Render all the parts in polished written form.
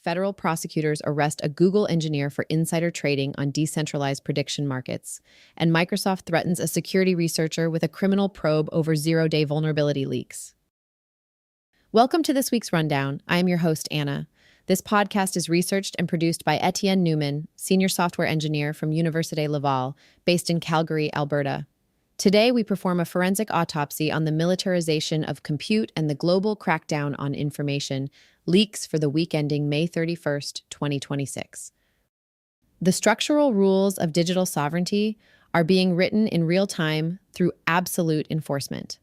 federal prosecutors arrest a Google engineer for insider trading on decentralized prediction markets, and Microsoft threatens a security researcher with a criminal probe over zero-day vulnerability leaks. Welcome to this week's Rundown. I am your host, Anna. This podcast is researched and produced by Etienne Newman, senior software engineer from Université Laval, based in Calgary, Alberta. Today, we perform a forensic autopsy on the militarization of compute and the global crackdown on information, leaks for the week ending May 31st, 2026. The structural rules of digital sovereignty are being written in real time through absolute enforcement.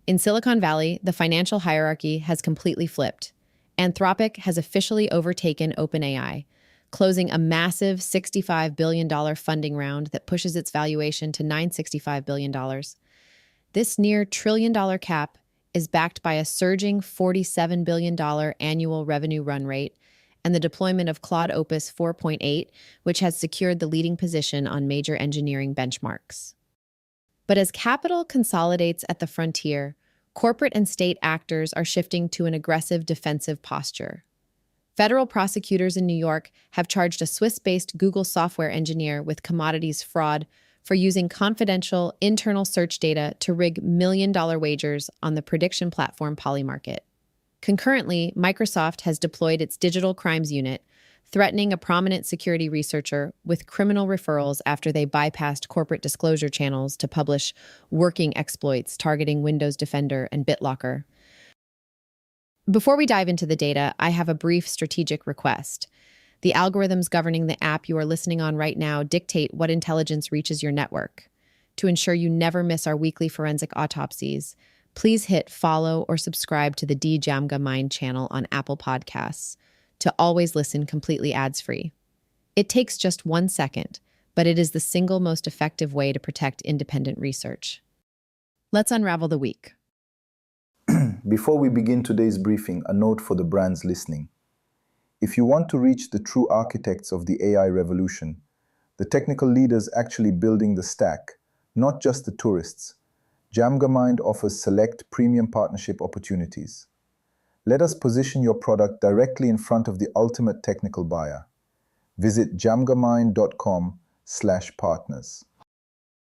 In Silicon Valley, the financial hierarchy has completely flipped. Anthropic has officially overtaken OpenAI, closing a massive $65 billion funding round that pushes its valuation to $965 billion. This near trillion-dollar cap is backed by a surging $47 billion annual revenue run rate and the deployment of Claude Opus 4.8, which has secured the leading position on major engineering benchmarks. But as capital consolidates at the frontier, corporate and state actors are shifting to an aggressive defensive posture. Federal prosecutors in New York have charged a Swiss-based Google software engineer with commodities fraud for using confidential internal search data to rig million-dollar wagers on the prediction platform Polymarket. Concurrently, Microsoft has deployed its digital crimes unit, threatening a prominent security researcher with criminal referrals after they bypassed corporate disclosure channels to publish working exploits targeting Windows Defender and BitLocker. Before we dive into the data, I have a brief strategic request. The algorithms governing the app you are listening on right now dictate what intelligence reaches your network. To ensure you never miss our weekly forensic autopsies, please hit follow or subscribe to the DJAMGAMIND channel on Apple Podcasts to always listen completely ads-free. It takes just 1 second, but it is the single most effective way to protect independent research. Let's unravel the week. Before we begin today's briefing, a note for the brands listening. If you want to reach the true architects of the AI revolution, the technical leaders actually building the stack, not just the tourists, DJAMGAMIND offers select premium partnership opportunities. Let us position your product directly in front of the ultimate technical buyer. Visit jamgamind.com/partners.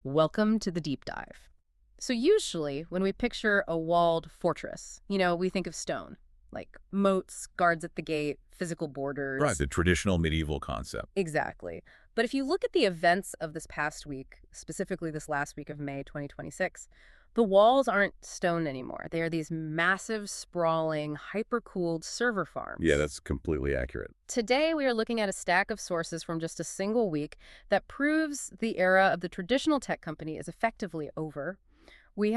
Welcome to the deep dive. So usually, when we picture a walled fortress, we think of stone, like moats, guards at the gate, physical borders. Right, the traditional medieval concept. Exactly. But if you look at the events of this past week, specifically this last week of May 2026, the walls aren't stone anymore. They are these massive, sprawling, hyper-cooled server farms. Yeah, that's completely accurate. Today, we are looking at a stack of sources from just a single week that proves the era of the traditional tech company is effectively over. We've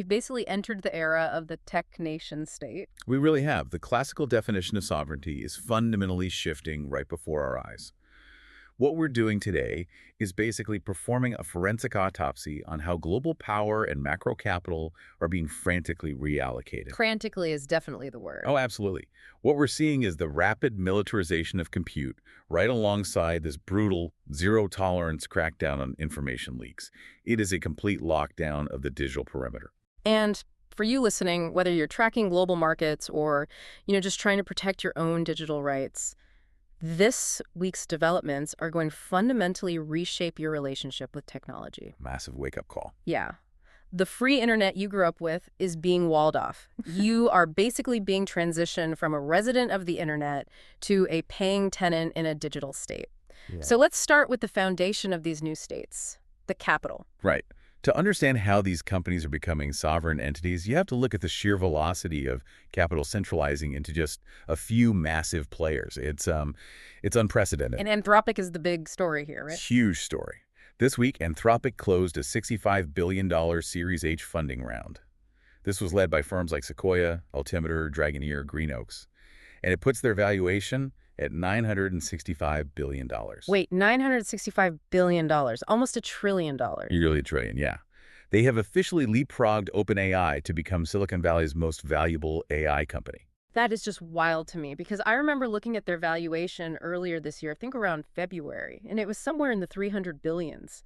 basically entered the era of the tech nation state. We really have. The classical definition of sovereignty is fundamentally shifting right before our eyes. What we're doing today is basically performing a forensic autopsy on how global power and macro capital are being frantically reallocated. Frantically is definitely the word. Oh, absolutely. What we're seeing is the rapid militarization of compute right alongside this brutal zero-tolerance crackdown on information leaks. It is a complete lockdown of the digital perimeter. And for you listening, whether you're tracking global markets or, just trying to protect your own digital rights, this week's developments are going to fundamentally reshape your relationship with technology. Massive wake-up call. Yeah. The free internet you grew up with is being walled off. You are basically being transitioned from a resident of the internet to a paying tenant in a digital state. Yeah. So let's start with the foundation of these new states, the capital. Right. To understand how these companies are becoming sovereign entities, you have to look at the sheer velocity of capital centralizing into just a few massive players. It's unprecedented. And Anthropic is the big story here, right? Huge story. This week, Anthropic closed a $65 billion Series H funding round. This was led by firms like Sequoia, Altimeter, Dragoneer, Green Oaks. And it puts their valuation at $965 billion. Wait, $965 billion, almost $1 trillion. Nearly $1 trillion, yeah. They have officially leapfrogged OpenAI to become Silicon Valley's most valuable AI company. That is just wild to me, because I remember looking at their valuation earlier this year, I think around February, and it was somewhere in the 300 billions.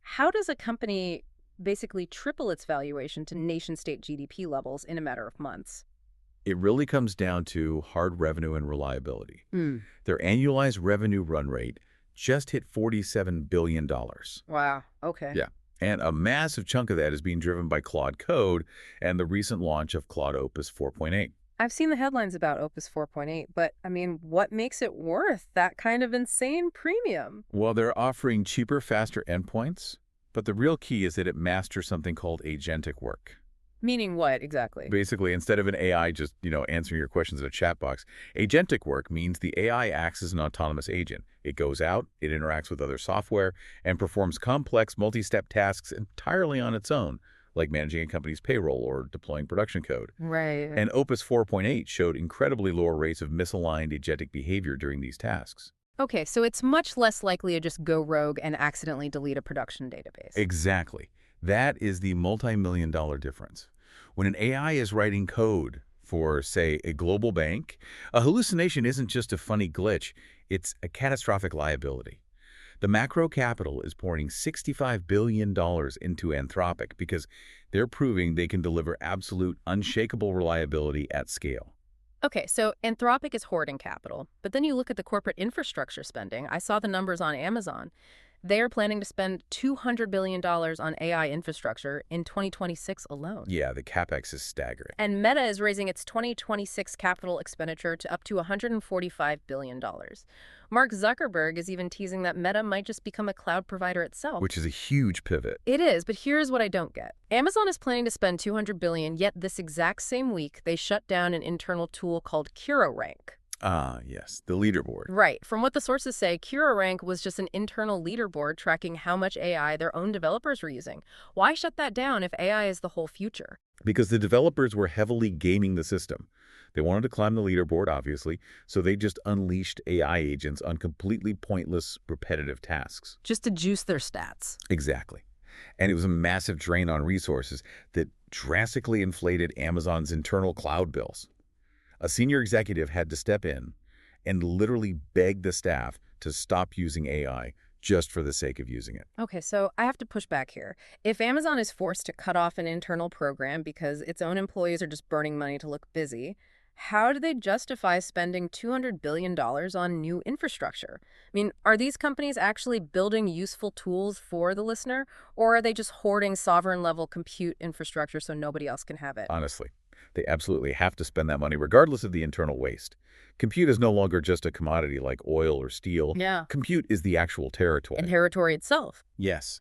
How does a company basically triple its valuation to nation-state GDP levels in a matter of months? It really comes down to hard revenue and reliability. Hmm. Their annualized revenue run rate just hit $47 billion. Wow. Okay. Yeah. And a massive chunk of that is being driven by Claude Code and the recent launch of Claude Opus 4.8. I've seen the headlines about Opus 4.8, but I mean, what makes it worth that kind of insane premium? Well, they're offering cheaper, faster endpoints, but the real key is that it masters something called agentic work. Meaning what exactly? Basically, instead of an AI just, answering your questions in a chat box, agentic work means the AI acts as an autonomous agent. It goes out, it interacts with other software, and performs complex multi-step tasks entirely on its own, like managing a company's payroll or deploying production code. Right. And Opus 4.8 showed incredibly lower rates of misaligned agentic behavior during these tasks. Okay, so it's much less likely to just go rogue and accidentally delete a production database. Exactly. That is the multi-million-dollar difference. When an AI is writing code for, say, a global bank, a hallucination isn't just a funny glitch, it's a catastrophic liability. The macro capital is pouring $65 billion into Anthropic because they're proving they can deliver absolute, unshakable reliability at scale. Okay, so Anthropic is hoarding capital, but then you look at the corporate infrastructure spending. I saw the numbers on Amazon. They are planning to spend $200 billion on AI infrastructure in 2026 alone. Yeah, the capex is staggering. And Meta is raising its 2026 capital expenditure to up to $145 billion. Mark Zuckerberg is even teasing that Meta might just become a cloud provider itself. Which is a huge pivot. It is, but here's what I don't get. Amazon is planning to spend $200 billion, yet this exact same week, they shut down an internal tool called QuroRank. Ah, yes, the leaderboard. Right. From what the sources say, QuroRank was just an internal leaderboard tracking how much AI their own developers were using. Why shut that down if AI is the whole future? Because the developers were heavily gaming the system. They wanted to climb the leaderboard, obviously, so they just unleashed AI agents on completely pointless, repetitive tasks. Just to juice their stats. Exactly. And it was a massive drain on resources that drastically inflated Amazon's internal cloud bills. A senior executive had to step in and literally beg the staff to stop using AI just for the sake of using it. Okay, so I have to push back here. If Amazon is forced to cut off an internal program because its own employees are just burning money to look busy, how do they justify spending $200 billion on new infrastructure? I mean, are these companies actually building useful tools for the listener, or are they just hoarding sovereign-level compute infrastructure so nobody else can have it? Honestly, they absolutely have to spend that money regardless of the internal waste. Compute is no longer just a commodity like oil or steel. Yeah. Compute is the actual territory. And territory itself. Yes.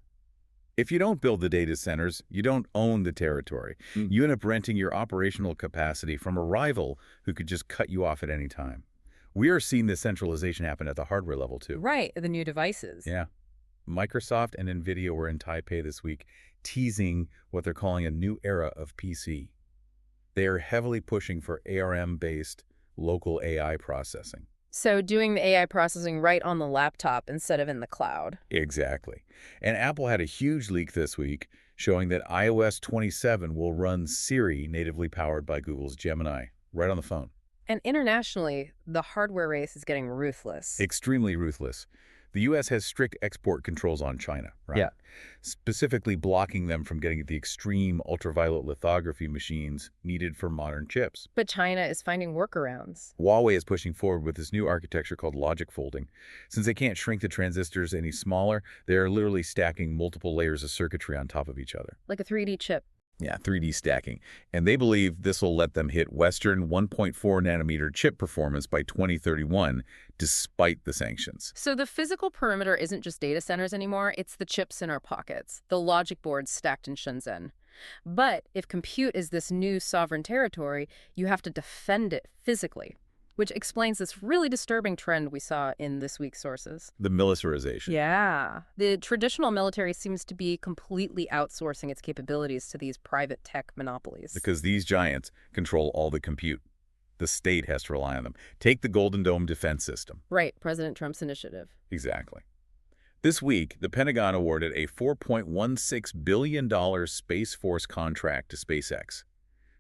If you don't build the data centers, you don't own the territory. You end up renting your operational capacity from a rival who could just cut you off at any time. We are seeing this centralization happen at the hardware level, too. Right, the new devices. Yeah. Microsoft and NVIDIA were in Taipei this week teasing what they're calling a new era of PC. They are heavily pushing for ARM-based local AI processing. So doing the AI processing right on the laptop instead of in the cloud. Exactly. And Apple had a huge leak this week showing that iOS 27 will run Siri natively powered by Google's Gemini right on the phone. And internationally, the hardware race is getting ruthless. Extremely ruthless. The U.S. has strict export controls on China, right? Yeah. Specifically blocking them from getting the extreme ultraviolet lithography machines needed for modern chips. But China is finding workarounds. Huawei is pushing forward with this new architecture called logic folding. Since they can't shrink the transistors any smaller, they are literally stacking multiple layers of circuitry on top of each other. Like a 3D chip. Yeah, 3D stacking. And they believe this will let them hit Western 1.4 nanometer chip performance by 2031, despite the sanctions. So the physical perimeter isn't just data centers anymore, it's the chips in our pockets, the logic boards stacked in Shenzhen. But if compute is this new sovereign territory, you have to defend it physically, which explains this really disturbing trend we saw in this week's sources. The militarization. Yeah. The traditional military seems to be completely outsourcing its capabilities to these private tech monopolies. Because these giants control all the compute. The state has to rely on them. Take the Golden Dome defense system. Right, President Trump's initiative. Exactly. This week, the Pentagon awarded a $4.16 billion Space Force contract to SpaceX.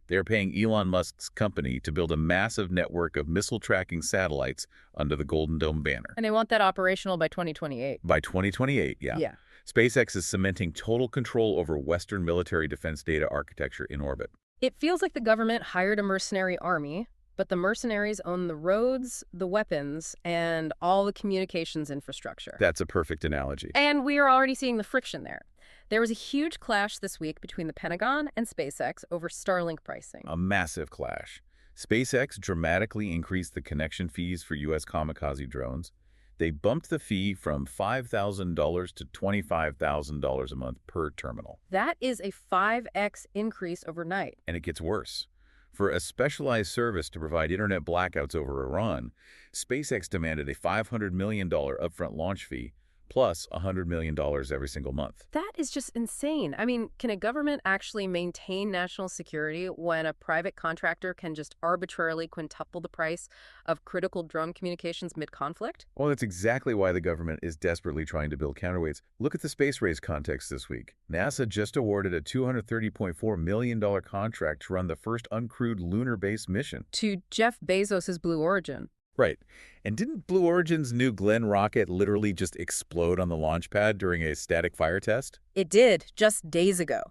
They are paying Elon Musk's company to build a massive network of missile-tracking satellites under the Golden Dome banner. And they want that operational by 2028. By 2028, yeah. Yeah. SpaceX is cementing total control over Western military defense data architecture in orbit. It feels like the government hired a mercenary army, but the mercenaries own the roads, the weapons, and all the communications infrastructure. That's a perfect analogy. And we are already seeing the friction there. There was a huge clash this week between the Pentagon and SpaceX over Starlink pricing. A massive clash. SpaceX dramatically increased the connection fees for U.S. kamikaze drones. They bumped the fee from $5,000 to $25,000 a month per terminal. That is a 5x increase overnight. And it gets worse. For a specialized service to provide internet blackouts over Iran, SpaceX demanded a $500 million upfront launch fee, plus $100 million every single month. That is just insane. I mean, can a government actually maintain national security when a private contractor can just arbitrarily quintuple the price of critical drone communications mid-conflict? Well, that's exactly why the government is desperately trying to build counterweights. Look at the space race context this week. NASA just awarded a $230.4 million contract to run the first uncrewed lunar-based mission. To Jeff Bezos' Blue Origin. Right. And didn't Blue Origin's New Glenn rocket literally just explode on the launch pad during a static fire test? It did, just days ago.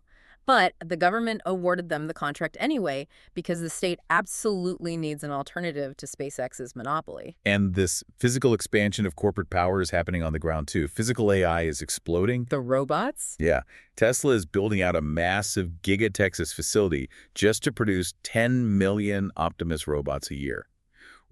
But the government awarded them the contract anyway because the state absolutely needs an alternative to SpaceX's monopoly. And this physical expansion of corporate power is happening on the ground too. Physical AI is exploding. The robots? Yeah. Tesla is building out a massive Giga Texas facility just to produce 10 million Optimus robots a year.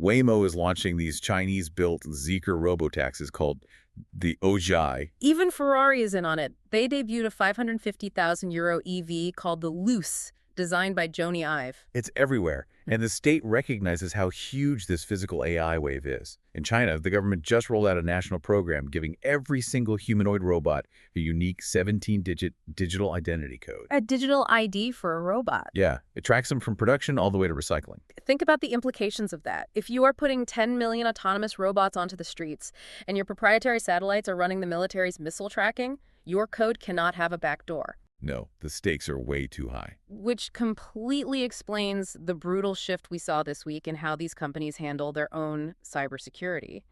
Waymo is launching these Chinese-built Zeekr robotaxis called the Ojai. Even Ferrari is in on it. They debuted a €550,000 EV called the Luce, designed by Joni Ive. It's everywhere, and the state recognizes how huge this physical AI wave is. In China, the government just rolled out a national program giving every single humanoid robot a unique 17-digit digital identity code. A digital ID for a robot. Yeah, it tracks them from production all the way to recycling. Think about the implications of that. If you are putting 10 million autonomous robots onto the streets and your proprietary satellites are running the military's missile tracking, your code cannot have a backdoor. No, the stakes are way too high. Which completely explains the brutal shift we saw this week in how these companies handle their own cybersecurity.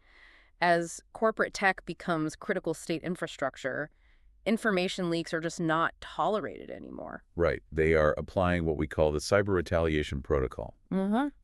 As corporate tech becomes critical state infrastructure, information leaks are just not tolerated anymore. Right. They are applying what we call the cyber retaliation protocol.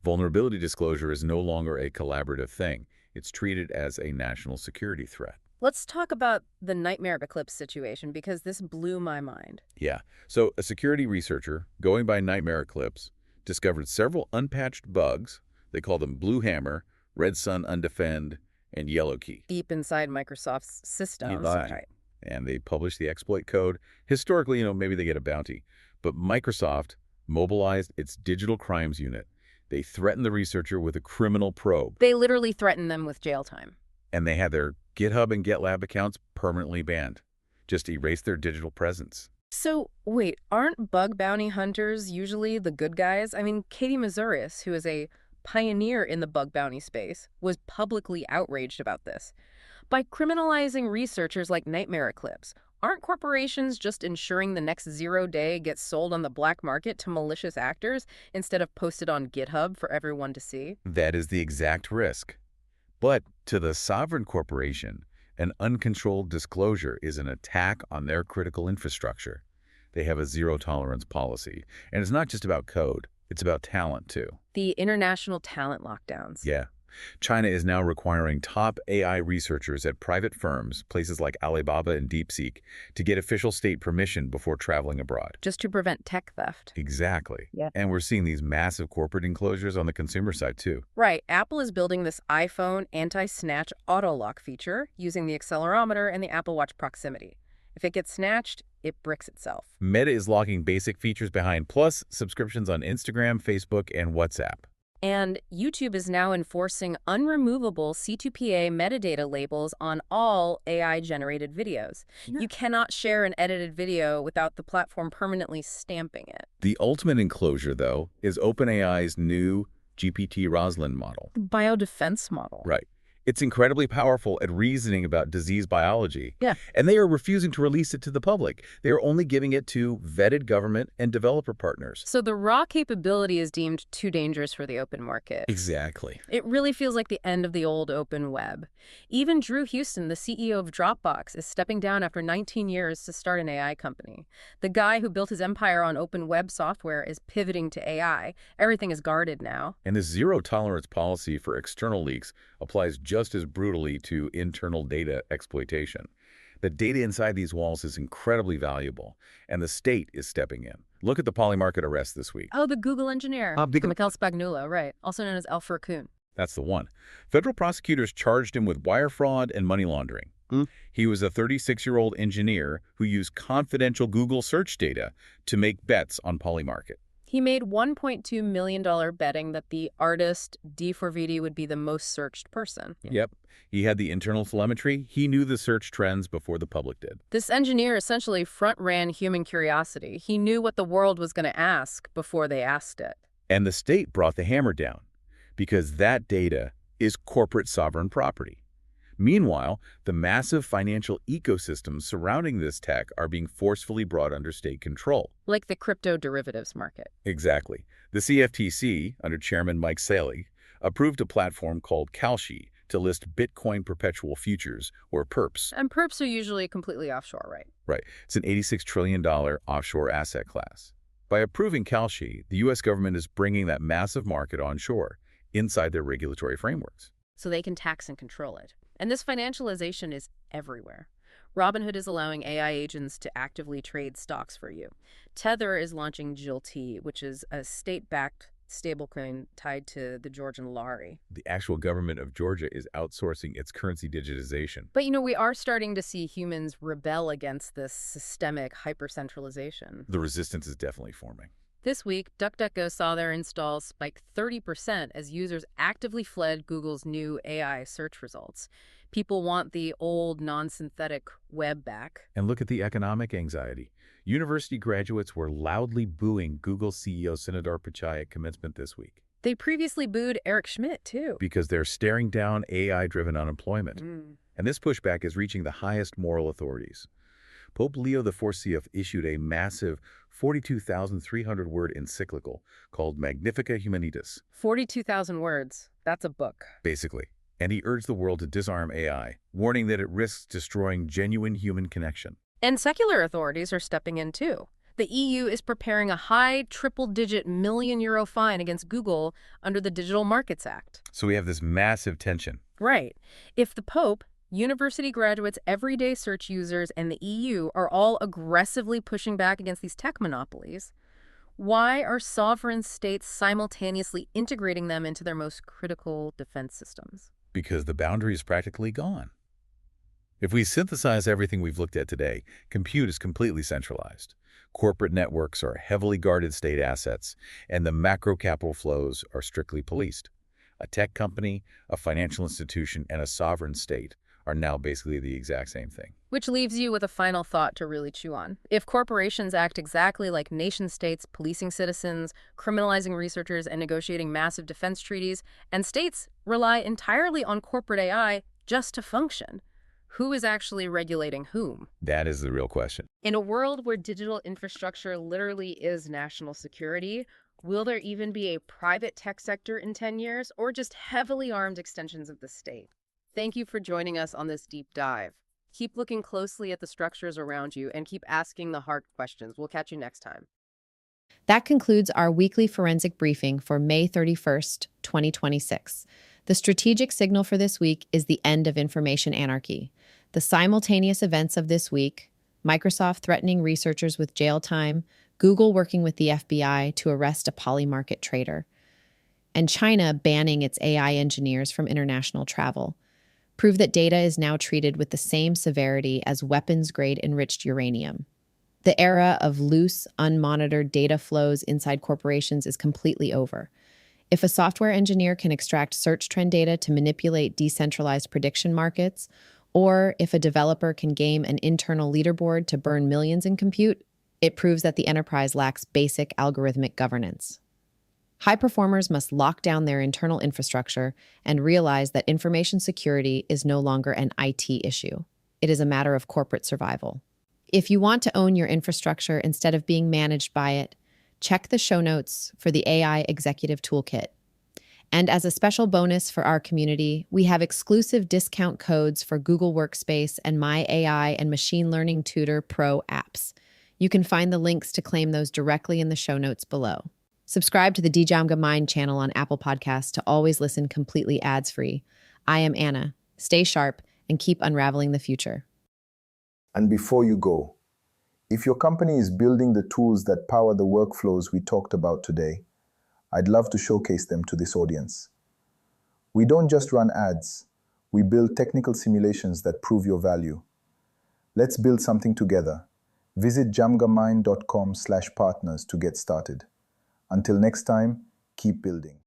Vulnerability disclosure is no longer a collaborative thing. It's treated as a national security threat. Let's talk about the nightmare eclipse situation, because this blew my mind. Yeah. So a security researcher, going by Nightmare Eclipse, discovered several unpatched bugs. They call them Blue Hammer, Red Sun Undefend, and Yellow Key. Deep inside Microsoft's systems. Right. And they published the exploit code. Historically, maybe they get a bounty. But Microsoft mobilized its digital crimes unit. They threatened the researcher with a criminal probe. They literally threatened them with jail time. And they had their GitHub and GitLab accounts permanently banned. Just erase their digital presence. So, wait, aren't bug bounty hunters usually the good guys? I mean, Katie Mazurius, who is a pioneer in the bug bounty space, was publicly outraged about this. By criminalizing researchers like Nightmare Eclipse, aren't corporations just ensuring the next 0 day gets sold on the black market to malicious actors instead of posted on GitHub for everyone to see? That is the exact risk. But to the sovereign corporation, an uncontrolled disclosure is an attack on their critical infrastructure. They have a zero-tolerance policy. And it's not just about code. It's about talent, too. The international talent lockdowns. Yeah. China is now requiring top AI researchers at private firms, places like Alibaba and DeepSeek, to get official state permission before traveling abroad. Just to prevent tech theft. Exactly. Yeah. And we're seeing these massive corporate enclosures on the consumer side, too. Right. Apple is building this iPhone anti-snatch auto lock feature using the accelerometer and the Apple Watch proximity. If it gets snatched, it bricks itself. Meta is locking basic features behind Plus subscriptions on Instagram, Facebook, and WhatsApp. And YouTube is now enforcing unremovable C2PA metadata labels on all AI-generated videos. You cannot share an edited video without the platform permanently stamping it. The ultimate enclosure, though, is OpenAI's new GPT Roslyn model. The biodefense model. Right. It's incredibly powerful at reasoning about disease biology. Yeah. And they are refusing to release it to the public. They are only giving it to vetted government and developer partners. So the raw capability is deemed too dangerous for the open market. Exactly. It really feels like the end of the old open web. Even Drew Houston, the CEO of Dropbox, is stepping down after 19 years to start an AI company. The guy who built his empire on open web software is pivoting to AI. Everything is guarded now. And this zero-tolerance policy for external leaks applies just as brutally to internal data exploitation. The data inside these walls is incredibly valuable, and the state is stepping in. Look at the Polymarket arrest this week. Oh, the Google engineer. Michele Spagnulo, right. Also known as El Furcoon. That's the one. Federal prosecutors charged him with wire fraud and money laundering. He was a 36-year-old engineer who used confidential Google search data to make bets on Polymarket. He made $1.2 million betting that the artist D. Forviti would be the most searched person. Yep. He had the internal telemetry. He knew the search trends before the public did. This engineer essentially front-ran human curiosity. He knew what the world was going to ask before they asked it. And the state brought the hammer down because that data is corporate sovereign property. Meanwhile, the massive financial ecosystems surrounding this tech are being forcefully brought under state control. Like the crypto derivatives market. Exactly. The CFTC, under Chairman Mike Selig, approved a platform called Kalshi to list Bitcoin perpetual futures, or perps. And perps are usually completely offshore, right? Right. It's an $86 trillion offshore asset class. By approving Kalshi, the U.S. government is bringing that massive market onshore, inside their regulatory frameworks. So they can tax and control it. And this financialization is everywhere. Robinhood is allowing AI agents to actively trade stocks for you. Tether is launching GILT, which is a state-backed stablecoin tied to the Georgian lari. The actual government of Georgia is outsourcing its currency digitization. But, we are starting to see humans rebel against this systemic hyper-centralization. The resistance is definitely forming. This week, DuckDuckGo saw their installs spike 30% as users actively fled Google's new AI search results. People want the old, non-synthetic web back. And look at the economic anxiety. University graduates were loudly booing Google CEO Sundar Pichai at commencement this week. They previously booed Eric Schmidt, too. Because they're staring down AI-driven unemployment. And this pushback is reaching the highest moral authorities. Pope Leo XIV issued a massive 42,300-word encyclical called Magnifica Humanitas. 42,000 words. That's a book. Basically. And he urged the world to disarm AI, warning that it risks destroying genuine human connection. And secular authorities are stepping in, too. The EU is preparing a high triple-digit million-euro fine against Google under the Digital Markets Act. So we have this massive tension. Right. If the Pope, university graduates, everyday search users, and the EU are all aggressively pushing back against these tech monopolies, why are sovereign states simultaneously integrating them into their most critical defense systems? Because the boundary is practically gone. If we synthesize everything we've looked at today, compute is completely centralized. Corporate networks are heavily guarded state assets, and the macro capital flows are strictly policed. A tech company, a financial institution, and a sovereign state are now basically the exact same thing. Which leaves you with a final thought to really chew on. If corporations act exactly like nation-states, policing citizens, criminalizing researchers, and negotiating massive defense treaties, and states rely entirely on corporate AI just to function, who is actually regulating whom? That is the real question. In a world where digital infrastructure literally is national security, will there even be a private tech sector in 10 years, or just heavily armed extensions of the state? Thank you for joining us on this deep dive. Keep looking closely at the structures around you and keep asking the hard questions. We'll catch you next time. That concludes our weekly forensic briefing for May 31st, 2026. The strategic signal for this week is the end of information anarchy. The simultaneous events of this week, Microsoft threatening researchers with jail time, Google working with the FBI to arrest a Polymarket trader, and China banning its AI engineers from international travel, prove that data is now treated with the same severity as weapons-grade enriched uranium. The era of loose, unmonitored data flows inside corporations is completely over. If a software engineer can extract search trend data to manipulate decentralized prediction markets, or if a developer can game an internal leaderboard to burn millions in compute, it proves that the enterprise lacks basic algorithmic governance. High performers must lock down their internal infrastructure and realize that information security is no longer an IT issue. It is a matter of corporate survival. If you want to own your infrastructure instead of being managed by it, check the show notes for the AI Executive Toolkit. And as a special bonus for our community, we have exclusive discount codes for Google Workspace and My AI and Machine Learning Tutor Pro apps. You can find the links to claim those directly in the show notes below. Subscribe to the DJAMGAMIND channel on Apple Podcasts to always listen completely ads-free. I am Anna. Stay sharp and keep unraveling the future. And before you go, if your company is building the tools that power the workflows we talked about today, I'd love to showcase them to this audience. We don't just run ads, we build technical simulations that prove your value. Let's build something together. Visit jamgamind.com/partners to get started. Until next time, keep building.